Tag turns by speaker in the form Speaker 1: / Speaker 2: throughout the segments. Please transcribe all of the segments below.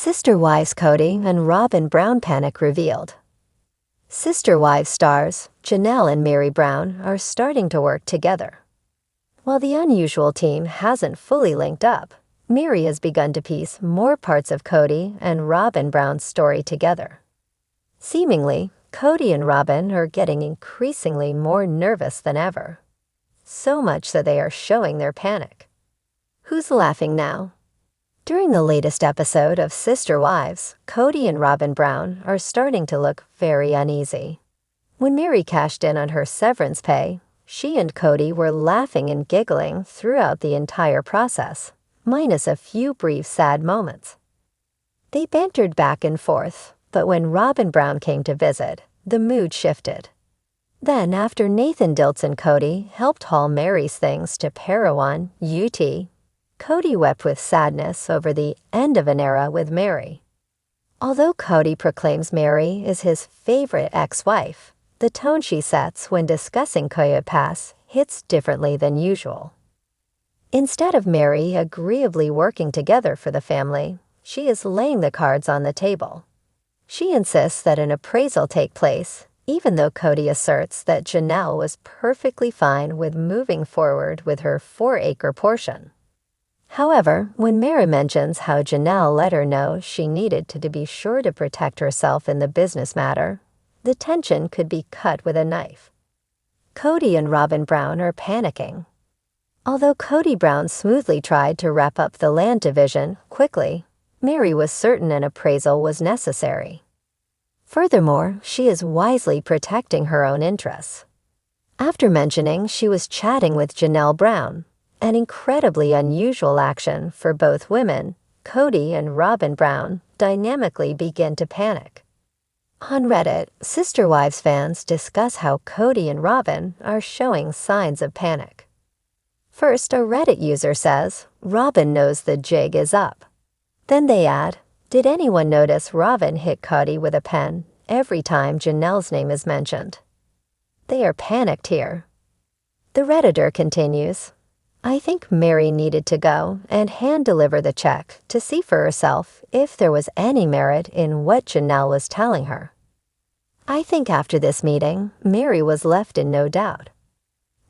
Speaker 1: Sister Wives Kody and Robyn Brown panic revealed. Sister Wives stars Janelle and Meri Brown are starting to work together. While the unusual team hasn't fully linked up, Meri has begun to piece more parts of Kody and Robyn Brown's story together. Seemingly, Kody and Robyn are getting increasingly more nervous than ever. So much that they are showing their panic. Who's laughing now? During the latest episode of Sister Wives, Kody and Robyn Brown are starting to look very uneasy. When Meri cashed in on her severance pay, she and Kody were laughing and giggling throughout the entire process, minus a few brief sad moments. They bantered back and forth, but when Robyn Brown came to visit, the mood shifted. Then, after Nathan Diltz and Kody helped haul Meri's things to Parowan, UT, Kody wept with sadness over the end of an era with Meri. Although Kody proclaims Meri is his favorite ex-wife, the tone she sets when discussing Koya Pass hits differently than usual. Instead of Meri agreeably working together for the family, she is laying the cards on the table. She insists that an appraisal take place, even though Kody asserts that Janelle was perfectly fine with moving forward with her 4-acre portion. However, when Meri mentions how Janelle let her know she needed to be sure to protect herself in the business matter, the tension could be cut with a knife. Kody and Robyn Brown are panicking. Although Kody Brown smoothly tried to wrap up the land division quickly, Meri was certain an appraisal was necessary. Furthermore, she is wisely protecting her own interests. After mentioning she was chatting with Janelle Brown, an incredibly unusual action for both women, Kody and Robyn Brown dynamically begin to panic. On Reddit, Sister Wives fans discuss how Kody and Robyn are showing signs of panic. First, a Reddit user says, "Robyn knows the jig is up." Then they add, "Did anyone notice Robyn hit Kody with a pen every time Janelle's name is mentioned?" They are panicked here. The Redditor continues, "I think Meri needed to go and hand-deliver the check to see for herself if there was any merit in what Janelle was telling her. I think after this meeting, Meri was left in no doubt.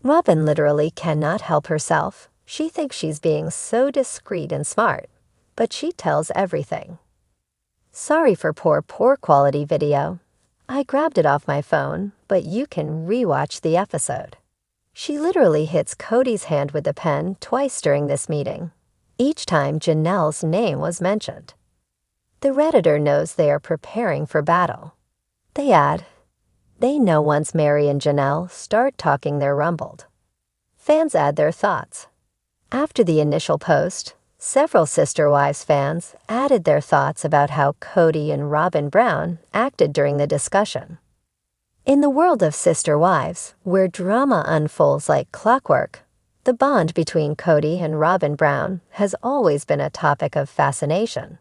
Speaker 1: Robyn literally cannot help herself. She thinks she's being so discreet and smart, but she tells everything. Sorry for poor quality video. I grabbed it off my phone, but you can rewatch the episode. She literally hits Kody's hand with the pen twice during this meeting, each time Janelle's name was mentioned." The Redditor knows they are preparing for battle. They add, "They know once Meri and Janelle start talking they're rumbled." Fans add their thoughts. After the initial post, several Sister Wives fans added their thoughts about how Kody and Robyn Brown acted during the discussion. In the world of Sister Wives, where drama unfolds like clockwork, the bond between Kody and Robyn Brown has always been a topic of fascination.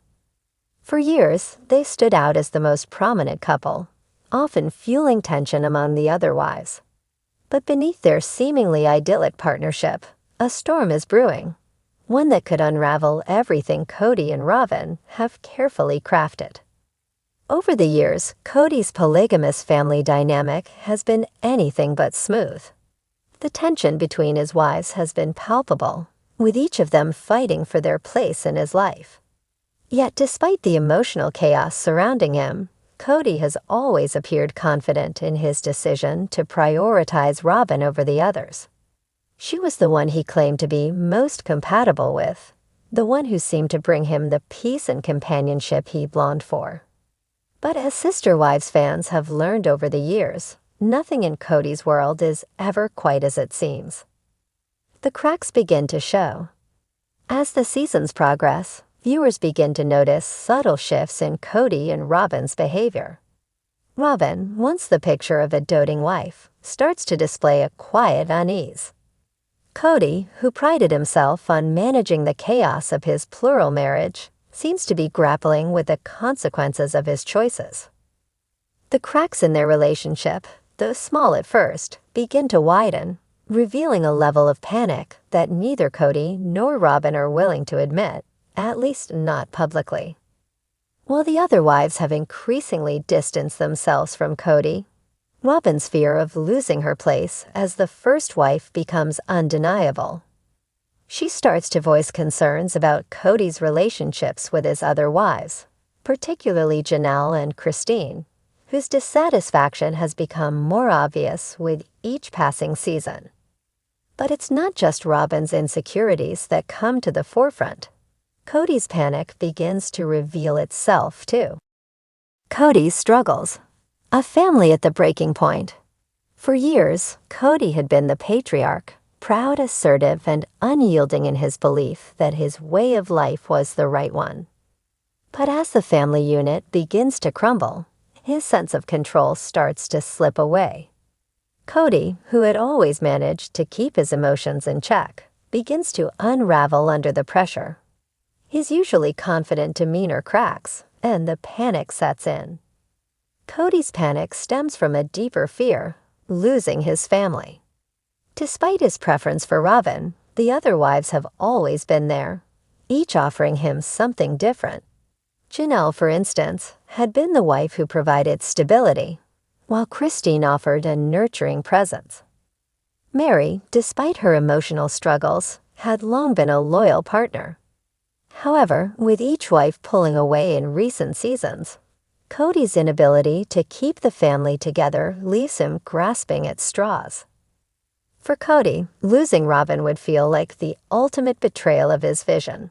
Speaker 1: For years, they stood out as the most prominent couple, often fueling tension among the other wives. But beneath their seemingly idyllic partnership, a storm is brewing, one that could unravel everything Kody and Robyn have carefully crafted. Over the years, Kody's polygamous family dynamic has been anything but smooth. The tension between his wives has been palpable, with each of them fighting for their place in his life. Yet despite the emotional chaos surrounding him, Kody has always appeared confident in his decision to prioritize Robyn over the others. She was the one he claimed to be most compatible with, the one who seemed to bring him the peace and companionship he longed for. But as Sister Wives fans have learned over the years, nothing in Kody's world is ever quite as it seems. The cracks begin to show. As the seasons progress, viewers begin to notice subtle shifts in Kody and Robyn's behavior. Robyn, once the picture of a doting wife, starts to display a quiet unease. Kody, who prided himself on managing the chaos of his plural marriage, seems to be grappling with the consequences of his choices. The cracks in their relationship, though small at first, begin to widen, revealing a level of panic that neither Kody nor Robyn are willing to admit, at least not publicly. While the other wives have increasingly distanced themselves from Kody, Robyn's fear of losing her place as the first wife becomes undeniable. She starts to voice concerns about Kody's relationships with his other wives, particularly Janelle and Christine, whose dissatisfaction has become more obvious with each passing season. But it's not just Robyn's insecurities that come to the forefront. Kody's panic begins to reveal itself, too. Kody's struggles. A family at the breaking point. For years, Kody had been the patriarch, proud, assertive, and unyielding in his belief that his way of life was the right one. But as the family unit begins to crumble, his sense of control starts to slip away. Kody, who had always managed to keep his emotions in check, begins to unravel under the pressure. His usually confident demeanor cracks, and the panic sets in. Kody's panic stems from a deeper fear, losing his family. Despite his preference for Robyn, the other wives have always been there, each offering him something different. Janelle, for instance, had been the wife who provided stability, while Christine offered a nurturing presence. Mary, despite her emotional struggles, had long been a loyal partner. However, with each wife pulling away in recent seasons, Kody's inability to keep the family together leaves him grasping at straws. For Kody, losing Robyn would feel like the ultimate betrayal of his vision.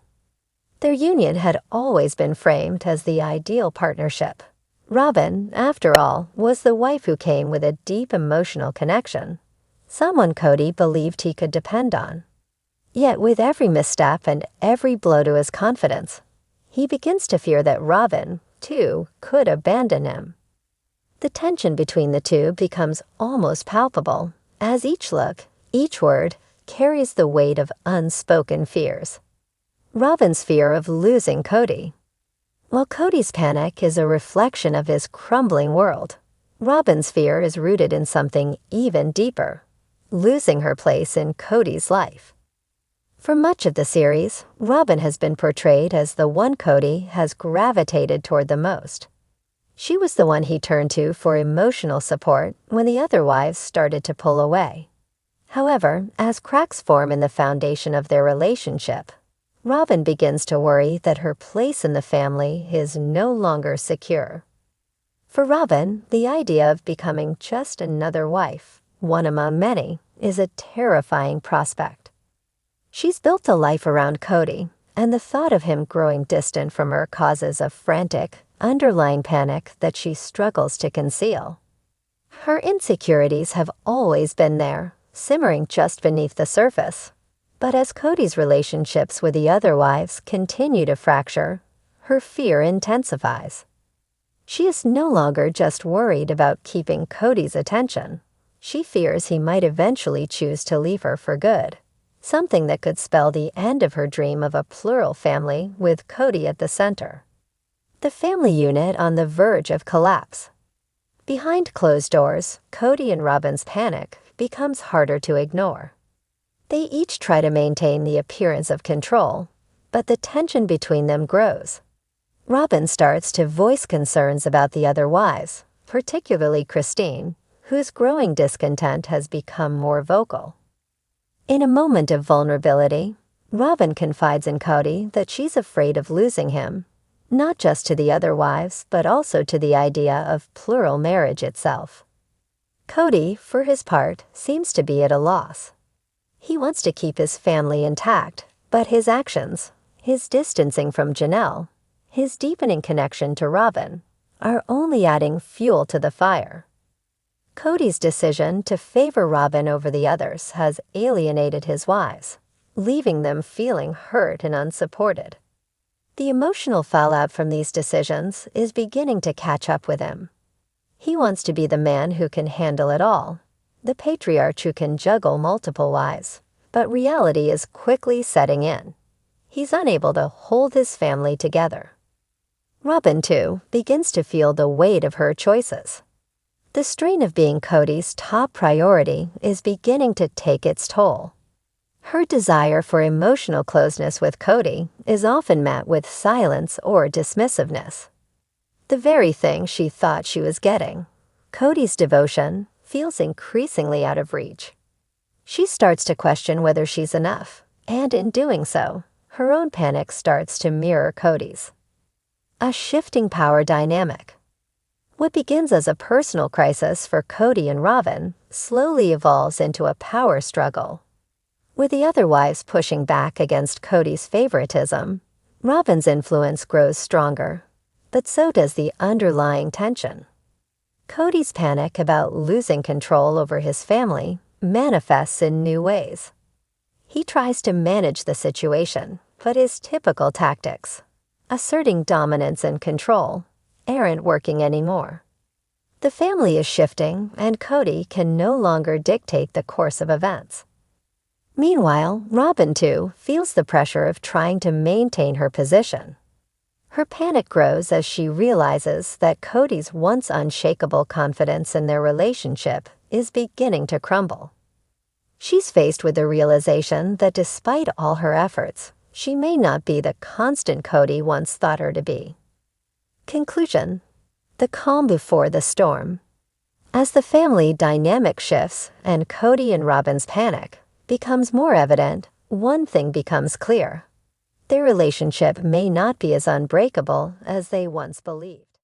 Speaker 1: Their union had always been framed as the ideal partnership. Robyn, after all, was the wife who came with a deep emotional connection, someone Kody believed he could depend on. Yet with every misstep and every blow to his confidence, he begins to fear that Robyn, too, could abandon him. The tension between the two becomes almost palpable, as each look, each word, carries the weight of unspoken fears. Robyn's fear of losing Kody. While Kody's panic is a reflection of his crumbling world, Robyn's fear is rooted in something even deeper, losing her place in Kody's life. For much of the series, Robyn has been portrayed as the one Kody has gravitated toward the most. She was the one he turned to for emotional support when the other wives started to pull away. However, as cracks form in the foundation of their relationship, Robyn begins to worry that her place in the family is no longer secure. For Robyn, the idea of becoming just another wife, one among many, is a terrifying prospect. She's built a life around Kody, and the thought of him growing distant from her causes a frantic, underlying panic that she struggles to conceal. Her insecurities have always been there, simmering just beneath the surface. But as Kody's relationships with the other wives continue to fracture, her fear intensifies. She is no longer just worried about keeping Kody's attention. She fears he might eventually choose to leave her for good, something that could spell the end of her dream of a plural family with Kody at the center. The family unit on the verge of collapse. Behind closed doors, Kody and Robyn's panic becomes harder to ignore. They each try to maintain the appearance of control, but the tension between them grows. Robyn starts to voice concerns about the other wives, particularly Christine, whose growing discontent has become more vocal. In a moment of vulnerability, Robyn confides in Kody that she's afraid of losing him, not just to the other wives, but also to the idea of plural marriage itself. Kody, for his part, seems to be at a loss. He wants to keep his family intact, but his actions, his distancing from Janelle, his deepening connection to Robyn, are only adding fuel to the fire. Kody's decision to favor Robyn over the others has alienated his wives, leaving them feeling hurt and unsupported. The emotional fallout from these decisions is beginning to catch up with him. He wants to be the man who can handle it all, the patriarch who can juggle multiple wives, but reality is quickly setting in. He's unable to hold his family together. Robyn, too, begins to feel the weight of her choices. The strain of being Kody's top priority is beginning to take its toll. Her desire for emotional closeness with Kody is often met with silence or dismissiveness. the very thing she thought she was getting. Kody's devotion feels increasingly out of reach. She starts to question whether she's enough, and in doing so, her own panic starts to mirror Kody's. A shifting power dynamic. What begins as a personal crisis for Kody and Robyn slowly evolves into a power struggle. With the other wives pushing back against Kody's favoritism, Robyn's influence grows stronger, but so does the underlying tension. Kody's panic about losing control over his family manifests in new ways. He tries to manage the situation, but his typical tactics, asserting dominance and control, aren't working anymore. The family is shifting, and Kody can no longer dictate the course of events. Meanwhile, Robyn, too, feels the pressure of trying to maintain her position. Her panic grows as she realizes that Kody's once unshakable confidence in their relationship is beginning to crumble. She's faced with the realization that despite all her efforts, she may not be the constant Kody once thought her to be. Conclusion: the calm before the storm. As the family dynamic shifts and Kody and Robyn's panic becomes more evident, one thing becomes clear. Their relationship may not be as unbreakable as they once believed.